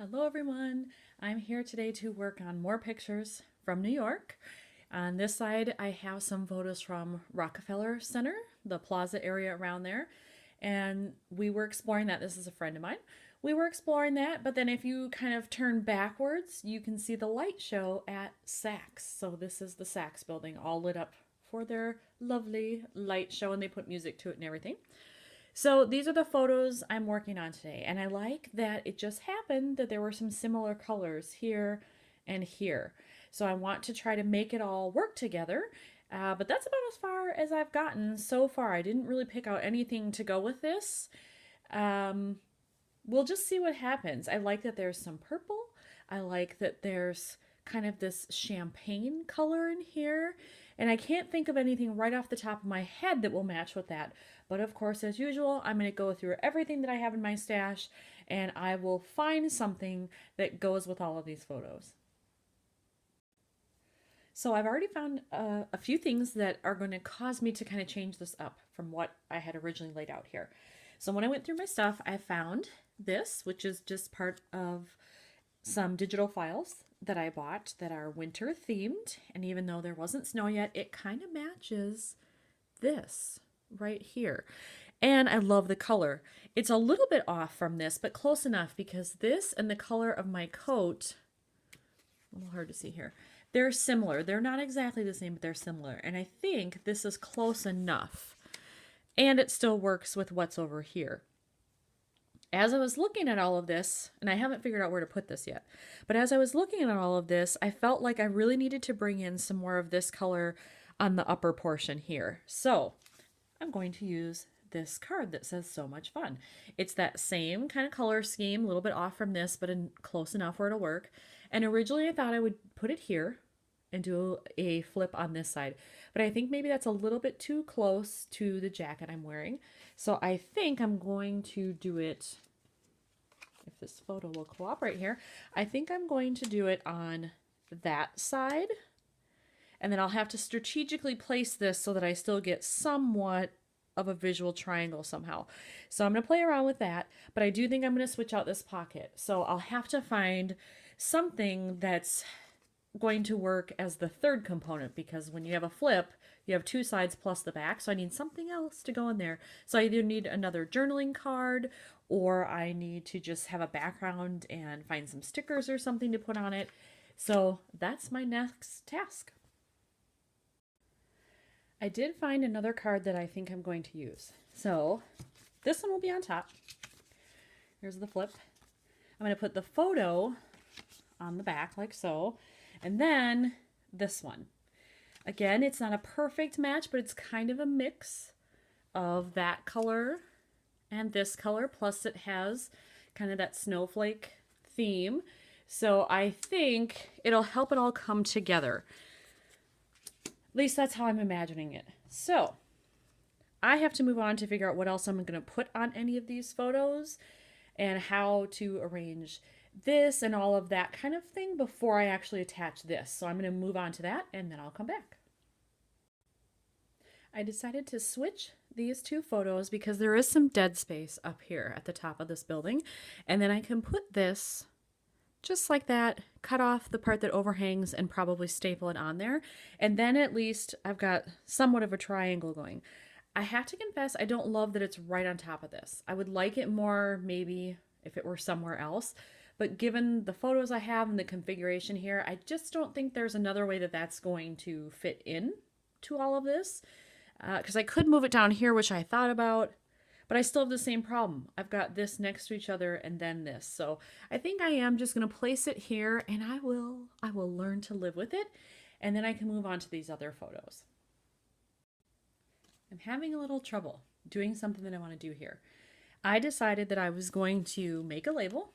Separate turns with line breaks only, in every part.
Hello everyone, I'm here today to work on more pictures from New York. On this side I have some photos from Rockefeller Center, the plaza area around there, and we were exploring that. This is a friend of mine. We were exploring that, but then if you kind of turn backwards, you can see the light show at Saks. So this is the Saks building all lit up for their lovely light show, and they put music to it and everything. So these are the photos I'm working on today, and I like that it just happened that there were some similar colors here and here. So I want to try to make it all work together, but that's about as far as I've gotten so far. I didn't really pick out anything to go with this. Um, we'll just see what happens. I like that there's some purple. I like that there's kind of this champagne color in here. And I can't think of anything right off the top of my head that will match with that. But of course, as usual, I'm going to go through everything that I have in my stash and I will find something that goes with all of these photos. So I've already found a few things that are going to cause me to kind of change this up from what I had originally laid out here. So when I went through my stuff, I found this, which is just part of some digital files that I bought that are winter themed. And even though there wasn't snow yet, it kind of matches this right here. And I love the color. It's a little bit off from this, but close enough because this and the color of my coat, a little hard to see here, they're similar. They're not exactly the same, but they're similar. And I think this is close enough. And it still works with what's over here. As I was looking at all of this, and I haven't figured out where to put this yet, but as I was looking at all of this, I felt like I really needed to bring in some more of this color on the upper portion here. So I'm going to use this card that says "So Much Fun." It's that same kind of color scheme, a little bit off from this, but close enough where it'll work. And originally I thought I would put it here and do a flip on this side, but I think maybe that's a little bit too close to the jacket I'm wearing. So I think I'm going to do it, if this photo will cooperate here, I think I'm going to do it on that side. And then I'll have to strategically place this so that I still get somewhat of a visual triangle somehow. So I'm going to play around with that, but I do think I'm going to switch out this pocket. So I'll have to find something that's going to work as the third component, because when you have a flip, you have two sides plus the back. So I need something else to go in there. So I either need another journaling card, or I need to just have a background and find some stickers or something to put on it. So that's my next task. I did find another card that I think I'm going to use. So this one will be on top. Here's the flip. I'm going to put the photo on the back like so. And then this one. Again, it's not a perfect match, but it's kind of a mix of that color and this color. Plus it has kind of that snowflake theme. So I think it'll help it all come together. At least that's how I'm imagining it. So I have to move on to figure out what else I'm going to put on any of these photos and how to arrange this and all of that kind of thing before I actually attach this. So I'm going to move on to that and then I'll come back. I decided to switch these two photos because there is some dead space up here at the top of this building. And then I can put this just like that, cut off the part that overhangs and probably staple it on there. And then at least I've got somewhat of a triangle going. I have to confess, I don't love that it's right on top of this. I would like it more maybe if it were somewhere else. But given the photos I have and the configuration here, I just don't think there's another way that that's going to fit in to all of this. Because I could move it down here, which I thought about, but I still have the same problem. I've got this next to each other and then this. So I think I am just going to place it here, and I will learn to live with it. And then I can move on to these other photos. I'm having a little trouble doing something that I want to do here. I decided that I was going to make a label.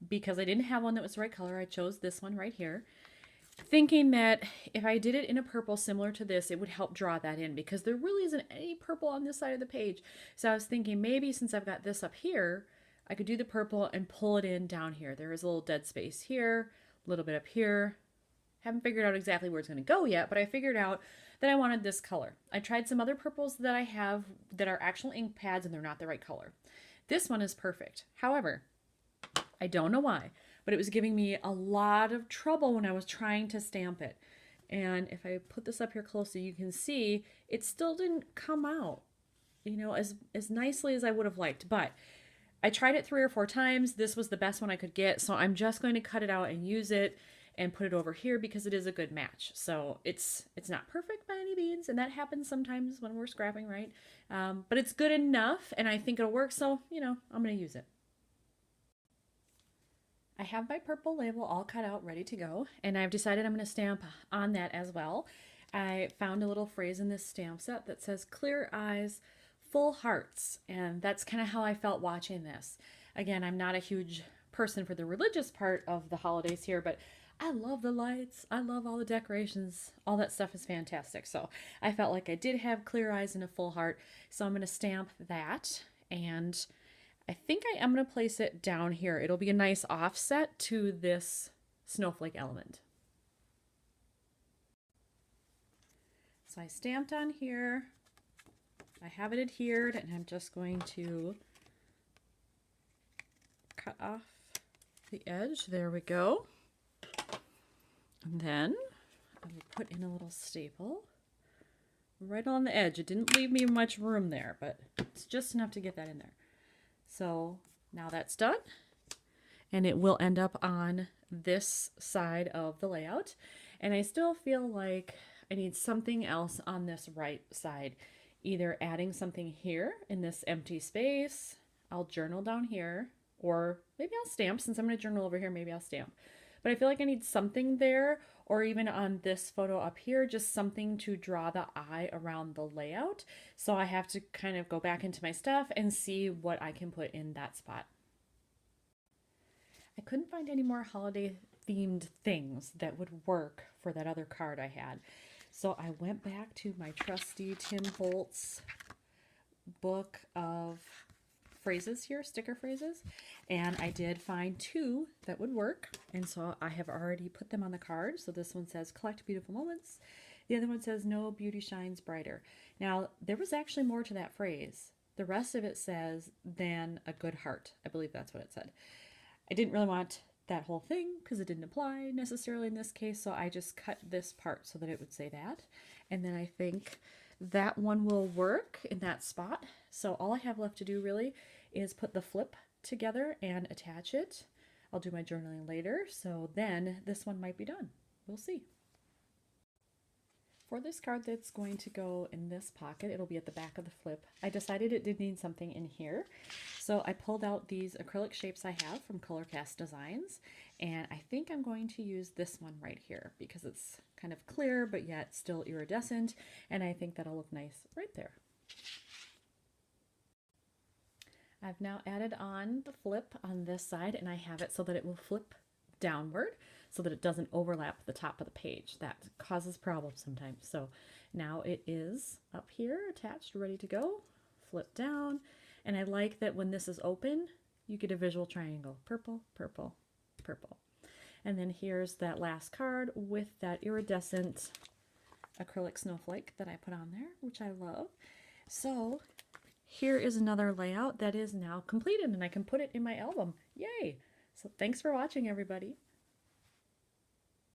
Because I didn't have one that was the right color, I chose this one right here, thinking that if I did it in a purple similar to this, it would help draw that in, because there really isn't any purple on this side of the page. So I was thinking maybe since I've got this up here, I could do the purple and pull it in down here. There is a little dead space here, a little bit up here. Haven't figured out exactly where it's going to go yet, but I figured out that I wanted this color. I tried some other purples that I have that are actual ink pads, and they're not the right color. This one is perfect. However, I don't know why, but it was giving me a lot of trouble when I was trying to stamp it. And if I put this up here closer, you can see it still didn't come out, as nicely as I would have liked. But I tried it 3 or 4 times. This was the best one I could get. So I'm just going to cut it out and use it and put it over here because it is a good match. So it's not perfect by any means, and that happens sometimes when we're scrapping, right? But it's good enough, and I think it'll work. So, I'm going to use it. I have my purple label all cut out, ready to go, and I've decided I'm going to stamp on that as well. I found a little phrase in this stamp set that says clear eyes, full hearts, and that's kind of how I felt watching this. Again, I'm not a huge person for the religious part of the holidays here, but I love the lights. I love all the decorations. All that stuff is fantastic. So I felt like I did have clear eyes and a full heart, so I'm going to stamp that, and I think I am going to place it down here. It'll be a nice offset to this snowflake element. So I stamped on here. I have it adhered, and I'm just going to cut off the edge. There we go. And then I will put in a little staple right on the edge. It didn't leave me much room there, but it's just enough to get that in there. So now that's done, and it will end up on this side of the layout. And I still feel like I need something else on this right side, either adding something here in this empty space. I'll journal down here, or maybe I'll stamp. Since I'm going to journal over here, maybe I'll stamp. But I feel like I need something there, or even on this photo up here, just something to draw the eye around the layout. So I have to kind of go back into my stuff and see what I can put in that spot. I couldn't find any more holiday themed things that would work for that other card I had. So I went back to my trusty Tim Holtz book of phrases here, sticker phrases, and I did find 2 that would work, and so I have already put them on the card. So this one says collect beautiful moments. The other one says no beauty shines brighter. Now there was actually more to that phrase. The rest of it says than a good heart. I believe that's what it said. I didn't really want that whole thing because it didn't apply necessarily in this case, so I just cut this part so that it would say that. And then I think that one will work in that spot. So all I have left to do really is put the flip together and attach it. I'll do my journaling later, so then this one might be done. We'll see. For this card that's going to go in this pocket, it'll be at the back of the flip. I decided it did need something in here, so I pulled out these acrylic shapes I have from Colorcast Designs, and I think I'm going to use this one right here because it's kind of clear but yet still iridescent, and I think that'll look nice right there. I've now added on the flip on this side, and I have it so that it will flip downward so that it doesn't overlap the top of the page. That causes problems sometimes. So now it is up here attached, ready to go. Flip down, and I like that when this is open, you get a visual triangle. Purple, purple, purple. And then here's that last card with that iridescent acrylic snowflake that I put on there, which I love. So here is another layout that is now completed, and I can put it in my album. Yay! So thanks for watching, everybody.